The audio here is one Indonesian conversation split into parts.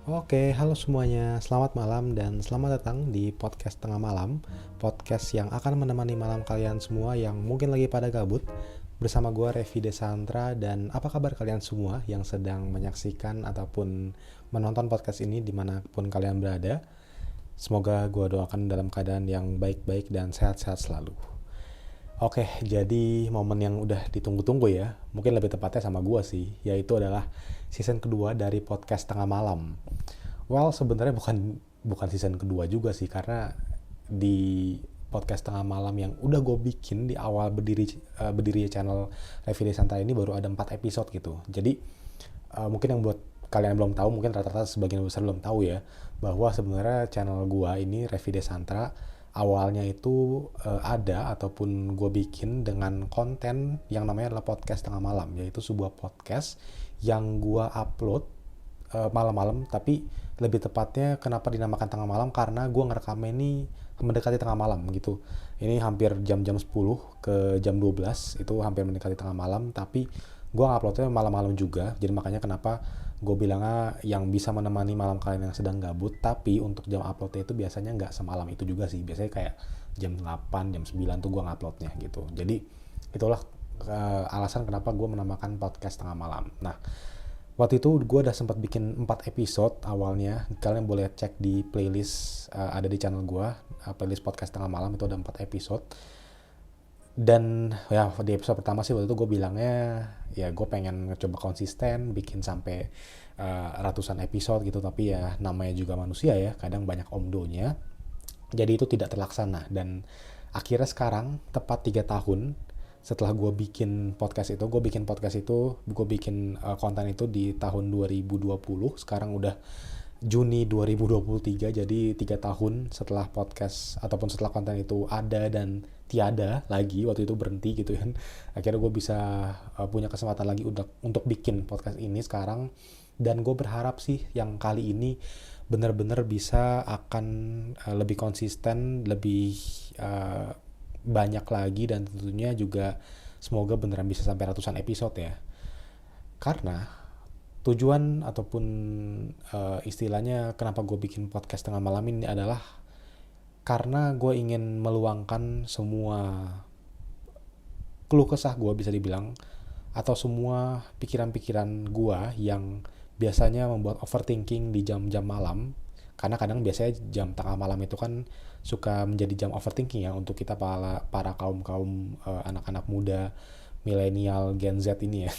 Oke, halo semuanya. Selamat malam dan selamat datang di podcast tengah malam. Podcast yang akan menemani malam kalian semua yang mungkin lagi pada gabut. Bersama gue Revi Desantra dan apa kabar kalian semua yang sedang menyaksikan ataupun menonton podcast ini dimanapun kalian berada. Semoga gue doakan dalam keadaan yang baik-baik dan sehat-sehat selalu. Oke, jadi momen yang udah ditunggu-tunggu ya, mungkin lebih tepatnya sama gue sih, yaitu adalah season kedua dari podcast tengah malam. Well, sebenarnya bukan season kedua juga sih, karena di podcast tengah malam yang udah gue bikin di awal berdiri channel Revide Santai ini baru ada 4 episode gitu. Jadi mungkin yang buat kalian yang belum tahu, mungkin rata-rata sebagian besar belum tahu ya, bahwa sebenarnya channel gue ini Revide Santra awalnya itu ada ataupun gue bikin dengan konten yang namanya adalah podcast tengah malam, yaitu sebuah podcast yang gue upload malam-malam, tapi lebih tepatnya kenapa dinamakan tengah malam karena gue ngerekamnya ini mendekati tengah malam gitu. Ini hampir jam-jam 10 ke jam 12, itu hampir mendekati tengah malam, tapi gue nguploadnya malam-malam juga. Jadi makanya kenapa gue bilangnya yang bisa menemani malam kalian yang sedang gabut, tapi untuk jam uploadnya itu biasanya nggak semalam itu juga sih, biasanya kayak jam 8, jam 9 tuh gue nguploadnya gitu. Jadi itulah alasan kenapa gue menamakan podcast tengah malam. Nah, waktu itu gue udah sempat bikin 4 episode awalnya, kalian boleh cek di playlist ada di channel gue, playlist podcast tengah malam itu ada 4 episode. Dan ya di episode pertama sih waktu itu gue bilangnya ya gue pengen coba konsisten bikin sampai ratusan episode gitu, tapi ya namanya juga manusia ya, kadang banyak omdonya, jadi itu tidak terlaksana. Dan akhirnya sekarang tepat 3 tahun setelah gue bikin podcast itu, gue bikin konten itu di tahun 2020, sekarang udah Juni 2023, jadi 3 tahun setelah podcast ataupun setelah konten itu ada dan tiada lagi, waktu itu berhenti gitu kan. Akhirnya gue bisa punya kesempatan lagi untuk bikin podcast ini sekarang, dan gue berharap sih yang kali ini benar-benar bisa akan lebih konsisten, lebih uh, banyak lagi, dan tentunya juga semoga beneran bisa sampai ratusan episode ya. Karena tujuan ataupun istilahnya kenapa gue bikin podcast tengah malam ini adalah karena gue ingin meluangkan semua keluh kesah gue, bisa dibilang, atau semua pikiran-pikiran gue yang biasanya membuat overthinking di jam-jam malam. Karena kadang biasanya jam tengah malam itu kan suka menjadi jam overthinking ya untuk kita para kaum anak-anak muda milenial Gen Z ini ya.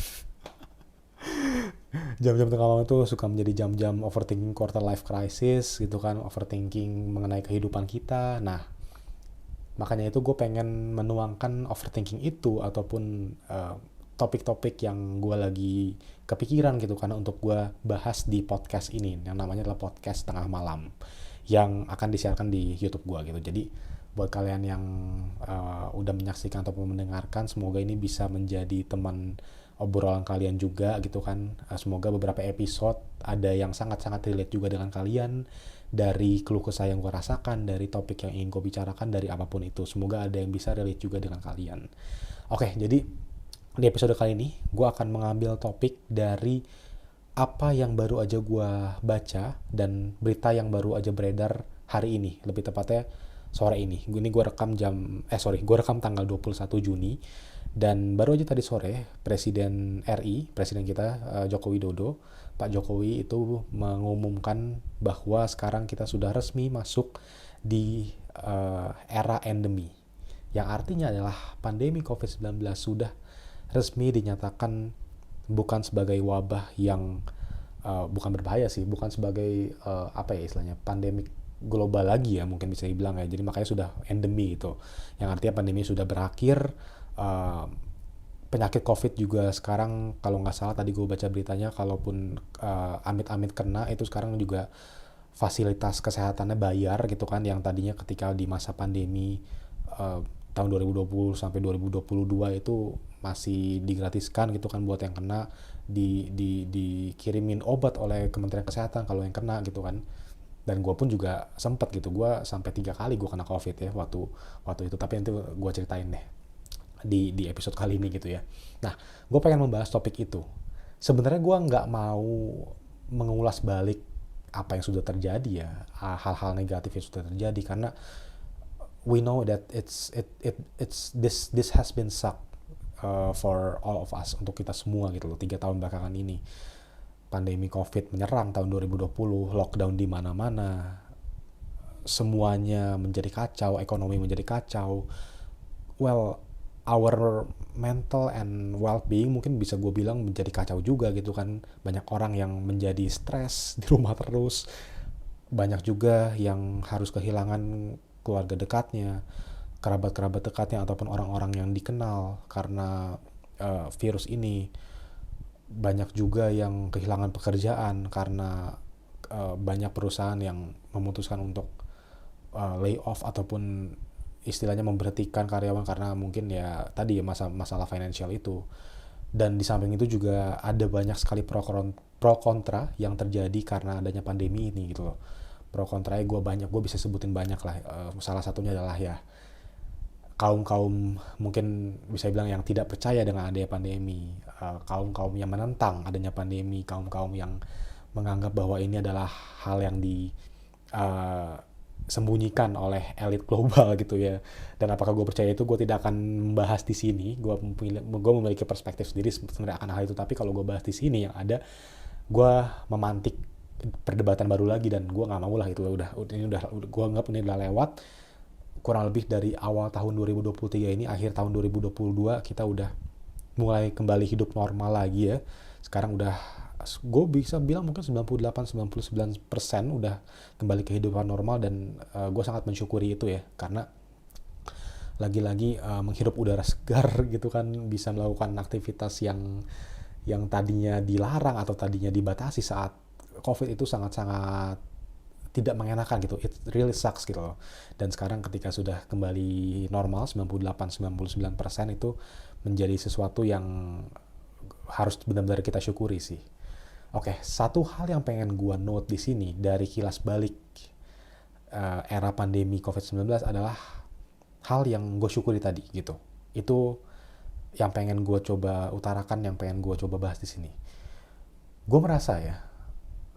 Jam-jam tengah malam itu suka menjadi jam-jam overthinking quarter life crisis gitu kan, overthinking mengenai kehidupan kita. Nah, makanya itu gue pengen menuangkan overthinking itu ataupun topik-topik yang gue lagi kepikiran gitu kan untuk gue bahas di podcast ini yang namanya adalah podcast tengah malam yang akan disiarkan di YouTube gue gitu. Jadi buat kalian yang udah menyaksikan ataupun mendengarkan, semoga ini bisa menjadi teman obrolan kalian juga gitu kan. Semoga beberapa episode ada yang sangat-sangat relate juga dengan kalian, dari keluh kesah yang gue rasakan, dari topik yang ingin gue bicarakan, dari apapun itu. Semoga ada yang bisa relate juga dengan kalian. Oke, jadi di episode kali ini gue akan mengambil topik dari apa yang baru aja gue baca dan berita yang baru aja beredar hari ini, lebih tepatnya sore ini. Ini gue rekam gue rekam tanggal 21 Juni, dan baru aja tadi sore Presiden RI, Presiden kita Joko Widodo, Pak Jokowi itu mengumumkan bahwa sekarang kita sudah resmi masuk di era endemi, yang artinya adalah pandemi COVID-19 sudah resmi dinyatakan bukan sebagai wabah yang bukan berbahaya sih, bukan sebagai apa ya istilahnya, pandemik global lagi ya mungkin bisa dibilang ya. Jadi makanya sudah endemi gitu, yang artinya pandemi sudah berakhir. Penyakit COVID juga sekarang kalau nggak salah tadi gue baca beritanya, kalaupun amit-amit kena itu sekarang juga fasilitas kesehatannya bayar gitu kan, yang tadinya ketika di masa pandemi tahun 2020 sampai 2022 itu masih digratiskan gitu kan buat yang kena, dikirimin obat oleh Kementerian Kesehatan kalau yang kena gitu kan. Dan gue pun juga sempet gitu, gue sampai 3 kali gue kena COVID ya waktu itu, tapi nanti gue ceritain deh di episode kali ini gitu ya. Nah, gue pengen membahas topik itu. Sebenarnya gue nggak mau mengulas balik apa yang sudah terjadi ya, hal-hal negatif yang sudah terjadi, karena we know that it's this has been suck for all of us, untuk kita semua gitu loh. 3 tahun belakangan ini pandemi COVID menyerang tahun 2020, lockdown di mana-mana, semuanya menjadi kacau, ekonomi menjadi kacau. Well, our mental and well-being mungkin bisa gue bilang menjadi kacau juga gitu kan. Banyak orang yang menjadi stres di rumah terus, banyak juga yang harus kehilangan keluarga dekatnya, kerabat-kerabat dekatnya, ataupun orang-orang yang dikenal karena virus ini. Banyak juga yang kehilangan pekerjaan karena banyak perusahaan yang memutuskan untuk lay off ataupun istilahnya memberhentikan karyawan karena mungkin ya tadi ya masalah financial itu. Dan di samping itu juga ada banyak sekali pro kontra yang terjadi karena adanya pandemi ini gitu loh. Pro kontranya gue bisa sebutin banyak lah. Salah satunya adalah ya kaum mungkin bisa bilang yang tidak percaya dengan adanya pandemi, kaum yang menentang adanya pandemi, kaum yang menganggap bahwa ini adalah hal yang disembunyikan oleh elit global gitu ya. Dan apakah gue percaya itu, gue tidak akan membahas di sini. Gue memiliki perspektif sendiri sebenarnya akan hal itu, tapi kalau gue bahas di sini yang ada gue memantik perdebatan baru lagi, dan gue nggak mau lah itu. Ini udah gue anggap ini udah lewat. Kurang lebih dari awal tahun 2023 ini, akhir tahun 2022 kita udah mulai kembali hidup normal lagi ya. Sekarang udah, gue bisa bilang mungkin 98-99% udah kembali ke kehidupan normal, dan gue sangat mensyukuri itu ya, karena lagi-lagi menghirup udara segar gitu kan, bisa melakukan aktivitas yang tadinya dilarang atau tadinya dibatasi saat COVID itu sangat-sangat tidak mengenakan gitu. It really sucks gitu loh. Dan sekarang ketika sudah kembali normal 98-99% itu menjadi sesuatu yang harus benar-benar kita syukuri sih. Oke, satu hal yang pengen gua note di sini dari kilas balik era pandemi COVID-19 adalah hal yang gue syukuri tadi gitu. Itu yang pengen gue coba utarakan, yang pengen gue coba bahas di sini. Gue merasa ya,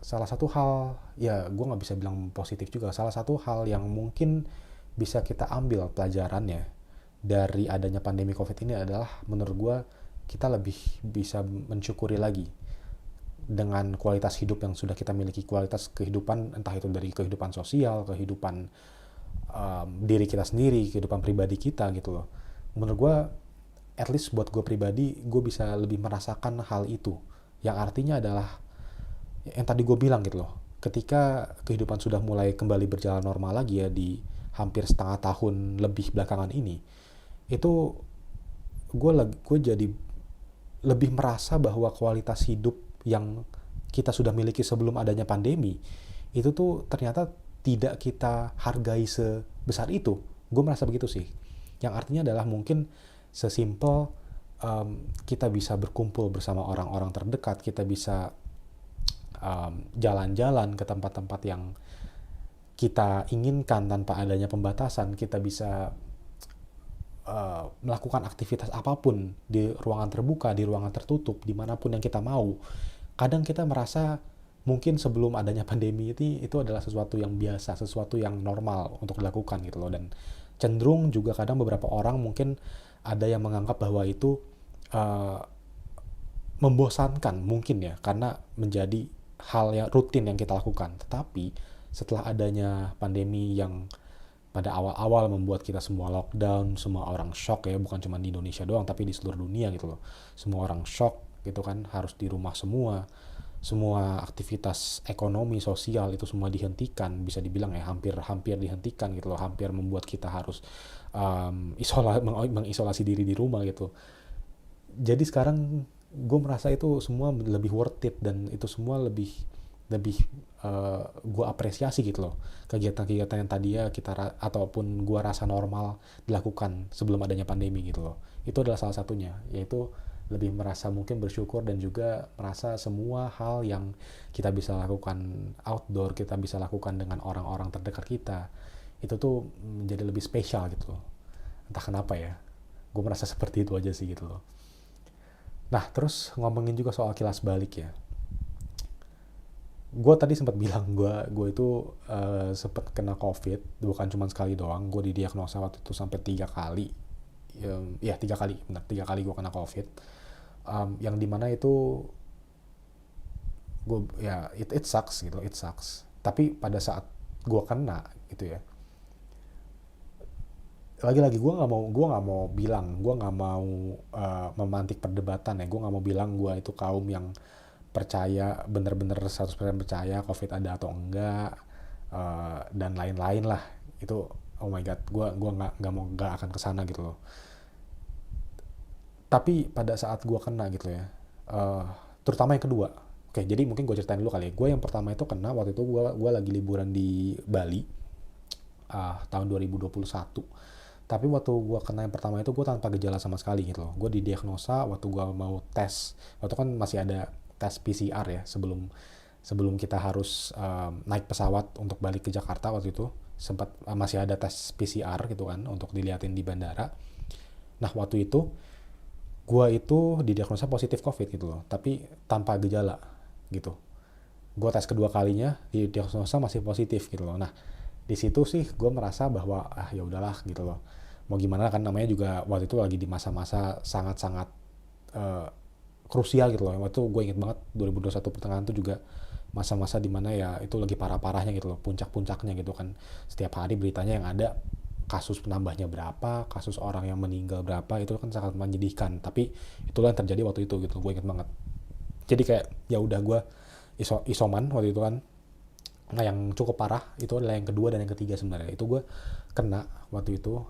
salah satu hal, ya gue nggak bisa bilang positif juga, salah satu hal yang mungkin bisa kita ambil pelajarannya dari adanya pandemi COVID ini adalah, menurut gue, kita lebih bisa mensyukuri lagi dengan kualitas hidup yang sudah kita miliki, kualitas kehidupan, entah itu dari kehidupan sosial, kehidupan diri kita sendiri, kehidupan pribadi kita gitu loh. Menurut gue, at least buat gue pribadi, gue bisa lebih merasakan hal itu, yang artinya adalah yang tadi gue bilang gitu loh, ketika kehidupan sudah mulai kembali berjalan normal lagi ya di hampir setengah tahun lebih belakangan ini, itu gue jadi lebih merasa bahwa kualitas hidup yang kita sudah miliki sebelum adanya pandemi itu tuh ternyata tidak kita hargai sebesar itu. Gue merasa begitu sih, yang artinya adalah mungkin sesimpel kita bisa berkumpul bersama orang-orang terdekat, kita bisa jalan-jalan ke tempat-tempat yang kita inginkan tanpa adanya pembatasan, kita bisa melakukan aktivitas apapun di ruangan terbuka, di ruangan tertutup, dimanapun yang kita mau. Kadang kita merasa mungkin sebelum adanya pandemi itu adalah sesuatu yang biasa, sesuatu yang normal untuk dilakukan gitu loh. Dan cenderung juga kadang beberapa orang mungkin ada yang menganggap bahwa itu membosankan mungkin ya, karena menjadi hal yang rutin yang kita lakukan. Tetapi setelah adanya pandemi yang pada awal-awal membuat kita semua lockdown, semua orang shock ya, bukan cuma di Indonesia doang tapi di seluruh dunia gitu loh. Semua orang shock gitu kan, harus di rumah semua aktivitas ekonomi, sosial itu semua dihentikan, bisa dibilang ya hampir dihentikan gitu loh, hampir membuat kita harus mengisolasi diri di rumah gitu. Jadi sekarang gue merasa itu semua lebih worth it, dan itu semua lebih gue apresiasi gitu loh, kegiatan-kegiatan yang tadinya kita ataupun gue rasa normal dilakukan sebelum adanya pandemi gitu loh. Itu adalah salah satunya, yaitu lebih merasa mungkin bersyukur, dan juga merasa semua hal yang kita bisa lakukan outdoor, kita bisa lakukan dengan orang-orang terdekat kita, itu tuh menjadi lebih spesial gitu loh. Entah kenapa ya, gue merasa seperti itu aja sih gitu loh. Nah, terus ngomongin juga soal kilas balik ya. gue tadi sempat bilang gue itu sempat kena COVID, bukan cuma sekali doang. Gue didiagnosa waktu itu sampai 3 kali. Ya 3 kali, benar 3 kali gue kena COVID. Yang dimana itu gue ya it sucks gitu, it sucks. Tapi pada saat gue kena gitu ya, lagi-lagi gue nggak mau bilang, gue nggak mau memantik perdebatan ya. Gue nggak mau bilang gue itu kaum yang percaya bener-bener 100% percaya COVID ada atau enggak, dan lain-lain lah. Itu oh my god, gue nggak akan kesana gitu loh. Tapi pada saat gue kena gitu ya, terutama yang kedua. Oke, jadi mungkin gue ceritain dulu kali ya. Gue yang pertama itu kena waktu itu gue lagi liburan di Bali, tahun 2021. Tapi waktu gue kena yang pertama itu gue tanpa gejala sama sekali gitu loh. Gue didiagnosa waktu gue mau tes. Waktu kan masih ada tes PCR ya sebelum kita harus naik pesawat untuk balik ke Jakarta. Waktu itu sempat masih ada tes PCR gitu kan untuk diliatin di bandara. Nah waktu itu gue itu didiagnosa positif COVID gitu loh, tapi tanpa gejala gitu. Gue tes kedua kalinya didiagnosa masih positif gitu loh. Nah di situ sih gue merasa bahwa ya udahlah gitu loh, mau gimana kan, namanya juga waktu itu lagi di masa-masa sangat-sangat krusial gitu loh. Waktu itu gue inget banget 2021 pertengahan itu juga masa-masa dimana ya itu lagi parah-parahnya gitu loh, puncak-puncaknya gitu kan. Setiap hari beritanya yang ada kasus penambahnya berapa, kasus orang yang meninggal berapa, itu kan sangat menyedihkan. Tapi itulah yang terjadi waktu itu gitu, gue inget banget. Jadi kayak ya udah gue isoman waktu itu kan. Nah yang cukup parah itu adalah yang kedua dan yang ketiga sebenarnya. Itu gue kena waktu itu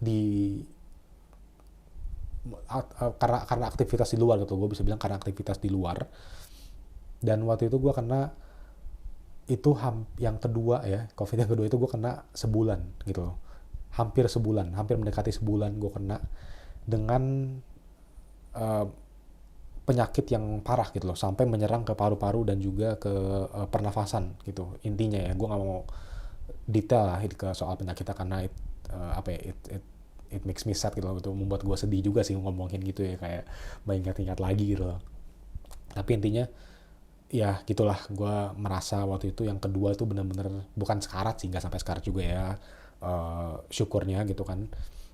di karena aktivitas di luar gitu. Gue bisa bilang karena aktivitas di luar. Dan waktu itu gue kena itu yang kedua ya, COVID yang kedua itu gue kena sebulan gitu loh. Hampir sebulan, hampir mendekati sebulan gue kena dengan penyakit yang parah gitu loh, sampai menyerang ke paru-paru dan juga ke pernafasan gitu. Intinya ya, gue nggak mau detail lah ke soal penyakitnya karena apa ya, it makes me sad gitu loh. Itu membuat gue sedih juga sih ngomongin gitu ya, kayak mengingat-ingat lagi gitu loh. Tapi intinya ya gitulah, gue merasa waktu itu yang kedua itu bener-bener bukan sekarat sih, nggak sampai sekarat juga ya, syukurnya gitu kan.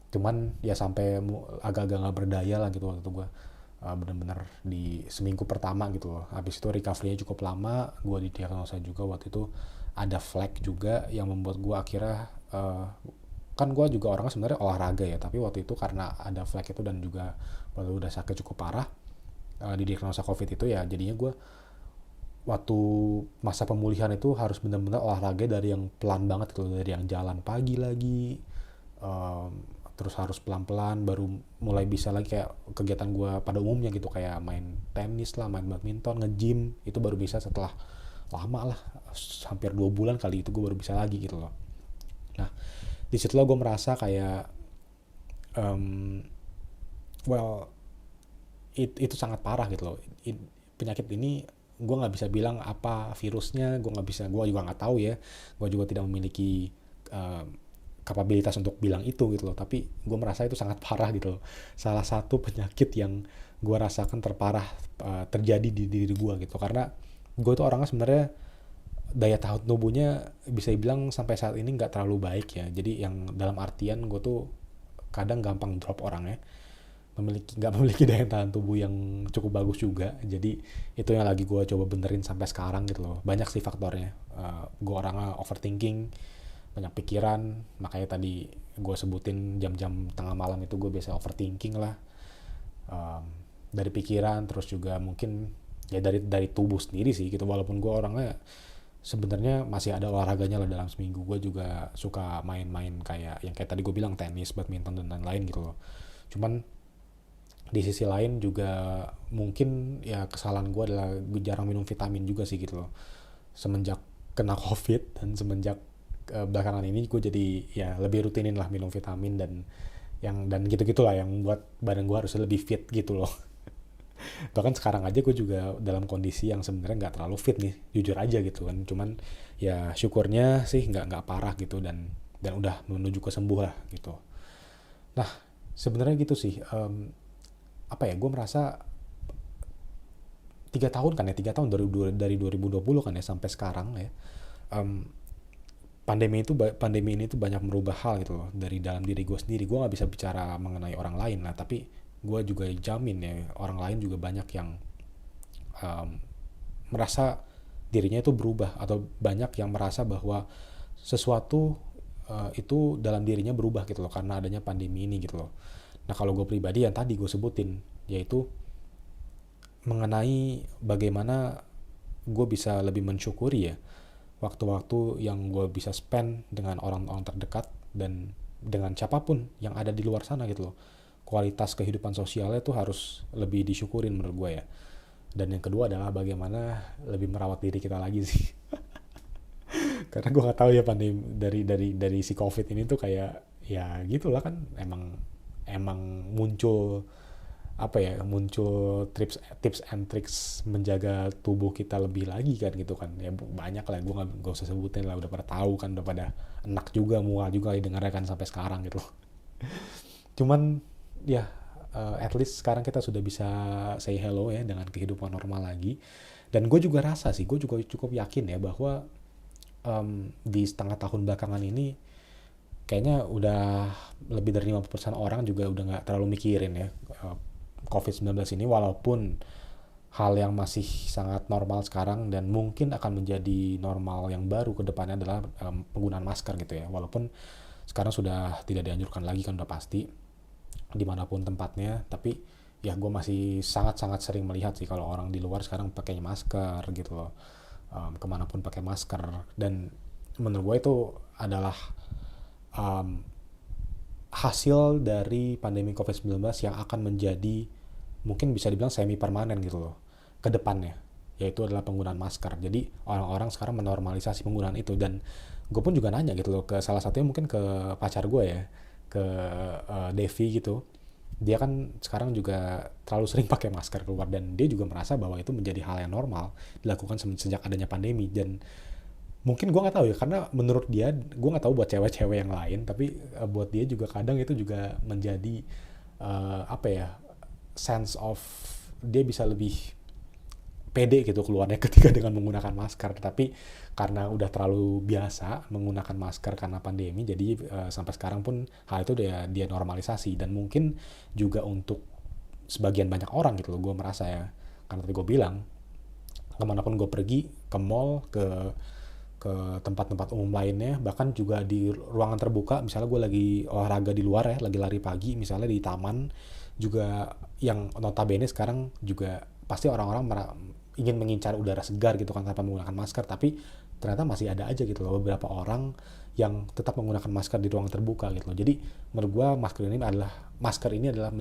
Cuman ya sampai agak-agak nggak berdaya lah gitu waktu itu gue, bener-bener di seminggu pertama gitu loh. Habis itu recovery-nya cukup lama, gue didiagnosa juga waktu itu ada flek juga yang membuat gue akhirnya kan gue juga orangnya sebenarnya olahraga ya, tapi waktu itu karena ada flek itu dan juga waktu udah sakit cukup parah, didiagnosa COVID itu ya, jadinya gue waktu masa pemulihan itu harus benar-benar olahraga dari yang pelan banget gitu, dari yang jalan pagi lagi, terus harus pelan-pelan baru mulai bisa lagi kayak kegiatan gue pada umumnya gitu, kayak main tenis lah, main badminton, nge-gym. Itu baru bisa setelah lama lah, hampir 2 bulan kali itu gue baru bisa lagi gitu loh. Nah di situ gue merasa kayak well itu sangat parah gitu loh. Penyakit ini gue nggak bisa bilang apa virusnya, gue juga nggak tahu ya, gue juga tidak memiliki kapabilitas untuk bilang itu gitu loh. Tapi gue merasa itu sangat parah gitu loh, salah satu penyakit yang gue rasakan terparah terjadi di diri gue gitu. Karena gue tuh orangnya sebenarnya daya tahan tubuhnya bisa dibilang sampai saat ini nggak terlalu baik ya. Jadi yang dalam artian gue tuh kadang gampang drop orangnya, nggak memiliki daya tahan tubuh yang cukup bagus juga. Jadi itu yang lagi gue coba benerin sampai sekarang gitu loh. Banyak sih faktornya, gue orangnya overthinking, banyak pikiran. Makanya tadi gue sebutin jam-jam tengah malam itu gue biasa overthinking lah, dari pikiran, terus juga mungkin ya dari tubuh sendiri sih gitu. Walaupun gue orangnya sebenarnya masih ada olahraganya lah dalam seminggu. Gue juga suka main-main kayak yang kayak tadi gue bilang, tenis, badminton dan lain-lain gitu loh. Cuman di sisi lain juga mungkin ya kesalahan gue adalah gue jarang minum vitamin juga sih gitu loh. Semenjak kena COVID dan semenjak belakangan ini gue jadi ya lebih rutinin lah minum vitamin dan gitu-gitulah yang buat badan gue harus lebih fit gitu loh. Bahkan sekarang aja gue juga dalam kondisi yang sebenarnya nggak terlalu fit nih, jujur aja gitu kan. Cuman ya syukurnya sih nggak parah gitu, dan udah menuju kesembuh lah gitu. Nah sebenarnya gitu sih, apa ya, gue merasa 3 tahun kan ya, 3 tahun dari 2020 kan ya sampai sekarang ya. Em, pandemi ini tuh banyak merubah hal gitu loh dari dalam diri gue sendiri. Gue nggak bisa bicara mengenai orang lain lah, tapi gue juga jamin ya orang lain juga banyak yang em, merasa dirinya itu berubah, atau banyak yang merasa bahwa sesuatu itu dalam dirinya berubah gitu loh karena adanya pandemi ini gitu loh. Nah kalau gue pribadi yang tadi gue sebutin, yaitu mengenai bagaimana gue bisa lebih mensyukuri ya waktu-waktu yang gue bisa spend dengan orang-orang terdekat dan dengan siapapun yang ada di luar sana gitu loh. Kualitas kehidupan sosialnya tuh harus lebih disyukurin menurut gue ya. Dan yang kedua adalah bagaimana lebih merawat diri kita lagi sih. Karena gue nggak tahu ya pandemi dari si COVID ini tuh kayak ya gitulah kan, emang muncul apa ya, muncul tips and tricks menjaga tubuh kita lebih lagi kan gitu kan ya. Banyak lah, gue nggak usah sebutin lah, udah pada tahu kan, udah pada enak juga, mual juga didengarnya kan sampai sekarang gitu. Cuman ya at least sekarang kita sudah bisa say hello ya dengan kehidupan normal lagi. Dan gue juga rasa sih, gue juga cukup yakin ya bahwa di setengah tahun belakangan ini kayaknya udah lebih dari 50% orang juga udah nggak terlalu mikirin ya COVID-19 ini, walaupun hal yang masih sangat normal sekarang dan mungkin akan menjadi normal yang baru ke depannya adalah penggunaan masker gitu ya. Walaupun sekarang sudah tidak dianjurkan lagi kan, udah pasti dimanapun tempatnya, tapi ya gue masih sangat-sangat sering melihat sih kalau orang di luar sekarang pakainya masker gitu loh, kemanapun pakai masker. Dan menurut gue itu adalah um, hasil dari pandemi COVID-19 yang akan menjadi mungkin bisa dibilang semi permanen gitu loh ke depannya, yaitu adalah penggunaan masker. Jadi orang-orang sekarang menormalisasi penggunaan itu, dan gue pun juga nanya gitu loh ke salah satunya, mungkin ke pacar gue ya, ke Devi gitu. Dia kan sekarang juga terlalu sering pakai masker keluar, dan dia juga merasa bahwa itu menjadi hal yang normal dilakukan sejak adanya pandemi. Dan mungkin gue nggak tahu ya, karena menurut dia, gue nggak tahu buat cewek-cewek yang lain, tapi buat dia juga kadang itu juga menjadi apa ya, sense of dia bisa lebih pede gitu keluarnya ketika dengan menggunakan masker. Tapi karena udah terlalu biasa menggunakan masker karena pandemi, jadi sampai sekarang pun hal itu dia normalisasi. Dan mungkin juga untuk sebagian banyak orang gitu loh, gue merasa ya, karena tadi gue bilang kemanapun gue pergi, ke mall, ke tempat-tempat umum lainnya, bahkan juga di ruangan terbuka, misalnya gue lagi olahraga di luar ya, lagi lari pagi misalnya di taman juga, yang notabene sekarang juga pasti orang-orang ingin mengincar udara segar gitu kan tanpa menggunakan masker, tapi ternyata masih ada aja gitu loh beberapa orang yang tetap menggunakan masker di ruang terbuka gitu loh. Jadi menurut gue masker ini adalah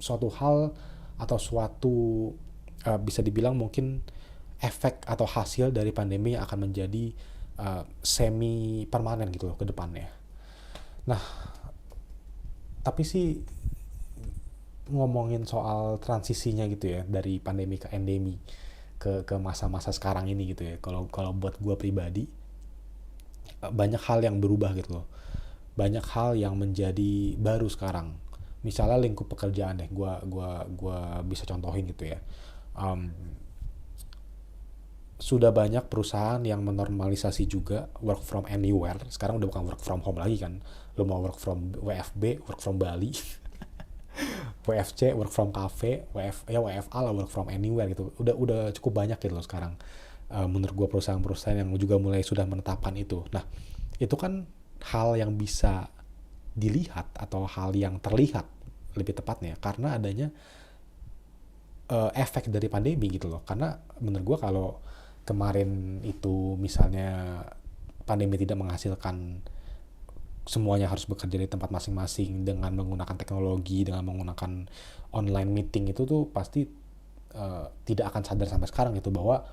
suatu hal atau suatu bisa dibilang mungkin efek atau hasil dari pandemi yang akan menjadi semi permanen gitu loh ke depannya. Nah, tapi sih ngomongin soal transisinya gitu ya, dari pandemi ke endemi ke masa-masa sekarang ini gitu ya. Kalau buat gue pribadi, banyak hal yang berubah gitu loh. Banyak hal yang menjadi baru sekarang. Misalnya lingkup pekerjaan deh, gua bisa contohin gitu ya. Um, Sudah banyak perusahaan yang menormalisasi juga work from anywhere. Sekarang udah bukan work from home lagi kan. Lo mau work from WFB, work from Bali, WFC, work from cafe, WFA lah, work from anywhere gitu. Udah cukup banyak gitu loh sekarang. Menurut gue perusahaan-perusahaan yang juga mulai sudah menetapkan itu. Nah, itu kan hal yang bisa dilihat atau hal yang terlihat lebih tepatnya karena adanya efek dari pandemi gitu loh. Karena menurut gue kalau kemarin itu misalnya pandemi tidak menghasilkan semuanya harus bekerja di tempat masing-masing dengan menggunakan teknologi, dengan menggunakan online meeting, itu tuh pasti tidak akan sadar sampai sekarang itu bahwa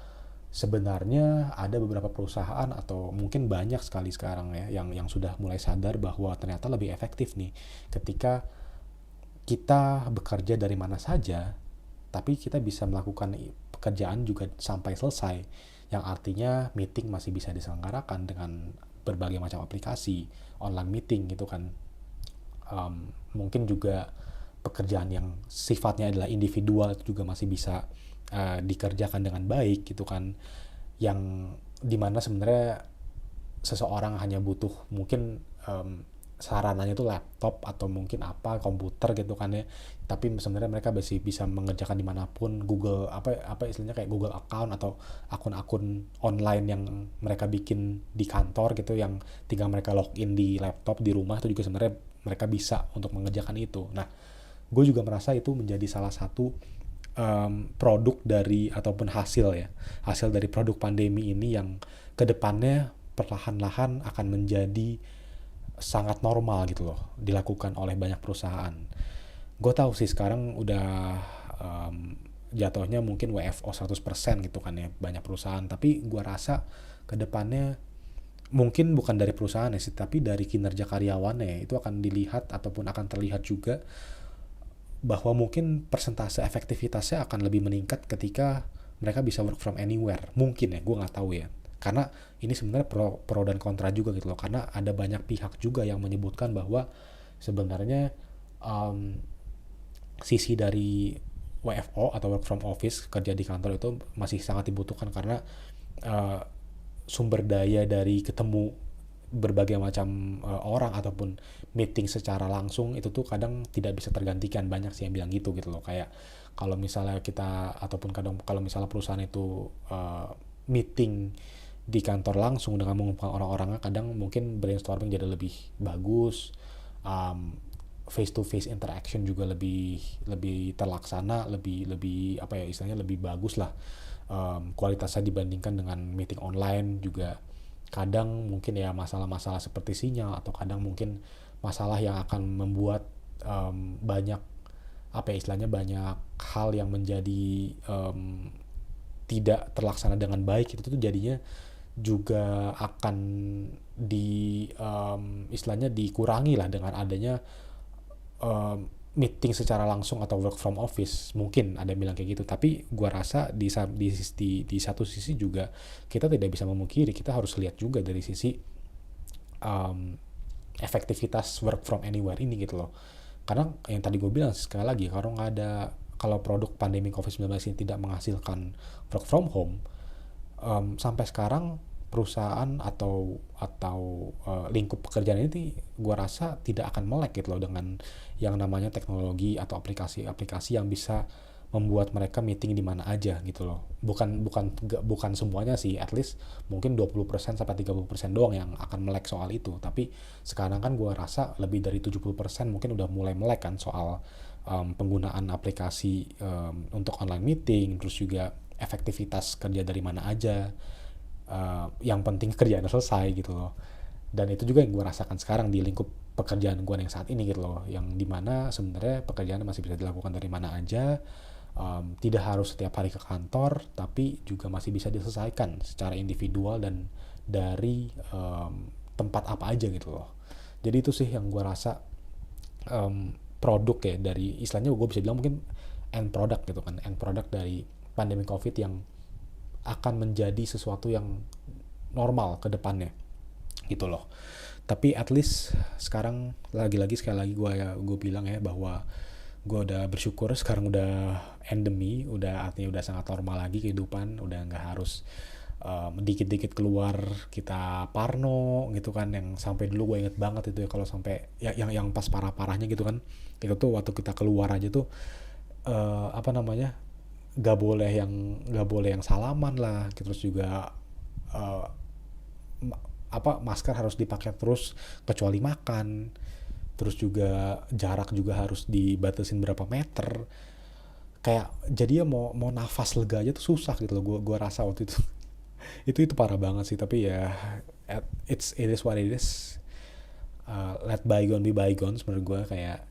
sebenarnya ada beberapa perusahaan atau mungkin banyak sekali sekarang ya yang sudah mulai sadar bahwa ternyata lebih efektif nih ketika kita bekerja dari mana saja, tapi kita bisa melakukan pekerjaan juga sampai selesai, yang artinya meeting masih bisa diselenggarakan dengan berbagai macam aplikasi online meeting gitu kan. Mungkin juga pekerjaan yang sifatnya adalah individual itu juga masih bisa dikerjakan dengan baik gitu kan, yang dimana sebenarnya seseorang hanya butuh mungkin sarananya itu laptop atau mungkin komputer gitu kan ya, tapi sebenarnya mereka masih bisa mengerjakan dimanapun. Google apa istilahnya kayak Google account atau akun-akun online yang mereka bikin di kantor gitu, yang tinggal mereka login di laptop di rumah, itu juga sebenarnya mereka bisa untuk mengerjakan itu. Nah, gue juga merasa itu menjadi salah satu produk dari ataupun hasil dari produk pandemi ini yang kedepannya perlahan-lahan akan menjadi sangat normal gitu loh dilakukan oleh banyak perusahaan. Gue tahu sih sekarang udah jatuhnya mungkin WFO 100% gitu kan ya banyak perusahaan, tapi gue rasa kedepannya mungkin bukan dari perusahaan sih, tapi dari kinerja karyawannya itu akan dilihat ataupun akan terlihat juga bahwa mungkin persentase efektivitasnya akan lebih meningkat ketika mereka bisa work from anywhere. Mungkin ya, gue nggak tahu ya. Karena ini sebenarnya pro dan kontra juga gitu loh. Karena ada banyak pihak juga yang menyebutkan bahwa sebenarnya sisi dari WFO atau work from office, kerja di kantor itu masih sangat dibutuhkan karena sumber daya dari ketemu berbagai macam orang ataupun meeting secara langsung itu tuh kadang tidak bisa tergantikan. Banyak sih yang bilang gitu loh, kayak kalau misalnya kita ataupun kadang kalau misalnya perusahaan itu meeting di kantor langsung dengan mengumpulkan orang-orangnya, kadang mungkin brainstorming jadi lebih bagus, face to face interaction juga lebih terlaksana, lebih apa ya istilahnya, lebih bagus lah kualitasnya dibandingkan dengan meeting online. Juga kadang mungkin ya masalah-masalah seperti sinyal, atau kadang mungkin masalah yang akan membuat banyak apa ya istilahnya banyak hal yang menjadi tidak terlaksana dengan baik, itu tuh jadinya juga akan istilahnya dikurangi lah dengan adanya meeting secara langsung atau work from office. Mungkin ada yang bilang kayak gitu, tapi gua rasa di satu sisi juga kita tidak bisa memungkiri, kita harus lihat juga dari sisi efektivitas work from anywhere ini gitu loh. Karena yang tadi gue bilang sekali lagi, kalau produk pandemi COVID-19 ini tidak menghasilkan work from home, sampai sekarang perusahaan atau lingkup pekerjaan ini gue rasa tidak akan melek gitu loh dengan yang namanya teknologi atau aplikasi yang bisa membuat mereka meeting di mana aja gitu loh. Bukan semuanya sih, at least mungkin 20% sampai 30% doang yang akan melek soal itu. Tapi sekarang kan gue rasa lebih dari 70% mungkin udah mulai melek kan soal penggunaan aplikasi untuk online meeting, terus juga efektivitas kerja dari mana aja. Yang penting kerjaannya selesai gitu loh. Dan itu juga yang gue rasakan sekarang di lingkup pekerjaan gue yang saat ini gitu loh, yang dimana sebenarnya pekerjaan masih bisa dilakukan dari mana aja, tidak harus setiap hari ke kantor, tapi juga masih bisa diselesaikan secara individual dan dari tempat apa aja gitu loh. Jadi itu sih yang gue rasa produk ya dari istilahnya gue bisa bilang mungkin end product gitu kan, end product dari pandemi COVID yang akan menjadi sesuatu yang normal ke depannya gitu loh. Tapi at least sekarang sekali lagi gue bilang ya bahwa gue udah bersyukur sekarang udah endemi, artinya udah sangat normal lagi kehidupan, udah nggak harus dikit-dikit keluar kita parno gitu kan, yang sampai dulu gue inget banget itu ya, kalau sampai yang pas parah-parahnya gitu kan, itu tuh waktu kita keluar aja tuh nggak boleh yang salaman lah, terus juga masker harus dipakai terus kecuali makan, terus juga jarak juga harus dibatasin berapa meter, kayak jadi ya mau nafas lega aja tuh susah gitu loh. Gue rasa waktu itu itu parah banget sih. Tapi ya it is what it is. Let bygone be bygones menurut gue. Kayak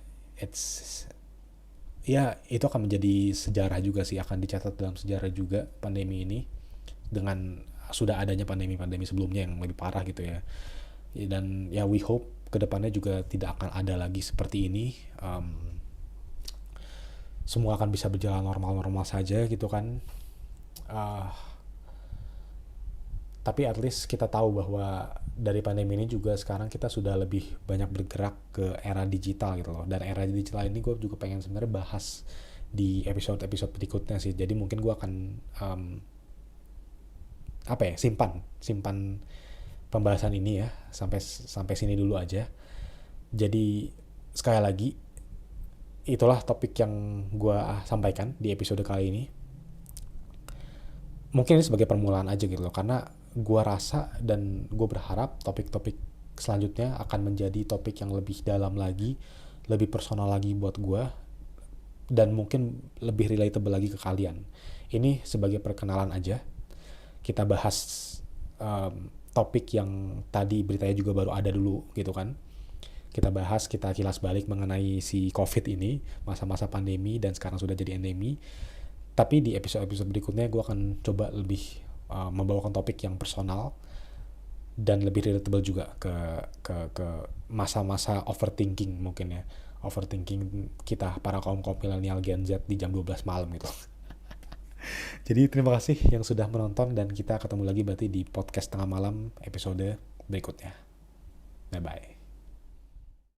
itu akan menjadi sejarah juga sih, akan dicatat dalam sejarah juga pandemi ini, dengan sudah adanya pandemi sebelumnya yang lebih parah gitu ya. Dan ya we hope kedepannya juga tidak akan ada lagi seperti ini. Semua akan bisa berjalan normal saja gitu kan. Tapi at least kita tahu bahwa dari pandemi ini juga sekarang kita sudah lebih banyak bergerak ke era digital gitu loh. Dan era digital ini gue juga pengen sebenarnya bahas di episode-episode berikutnya sih. Jadi mungkin gue akan simpan pembahasan ini ya sampai sini dulu aja. Jadi sekali lagi itulah topik yang gue sampaikan di episode kali ini. Mungkin ini sebagai permulaan aja gitu loh, karena gue rasa dan gue berharap topik-topik selanjutnya akan menjadi topik yang lebih dalam lagi, lebih personal lagi buat gue, dan mungkin lebih relatable lagi ke kalian. Ini sebagai perkenalan aja. Kita bahas topik yang tadi beritanya juga baru ada dulu gitu kan. Kita bahas, kita kilas balik mengenai si COVID ini, masa-masa pandemi dan sekarang sudah jadi endemi. Tapi di episode-episode berikutnya gue akan coba lebih membawakan topik yang personal dan lebih relatable juga ke masa-masa overthinking mungkin ya. Overthinking kita para kaum milenial Gen Z di jam 12 malam gitu. Jadi terima kasih yang sudah menonton dan kita ketemu lagi berarti di podcast tengah malam episode berikutnya. Bye-bye.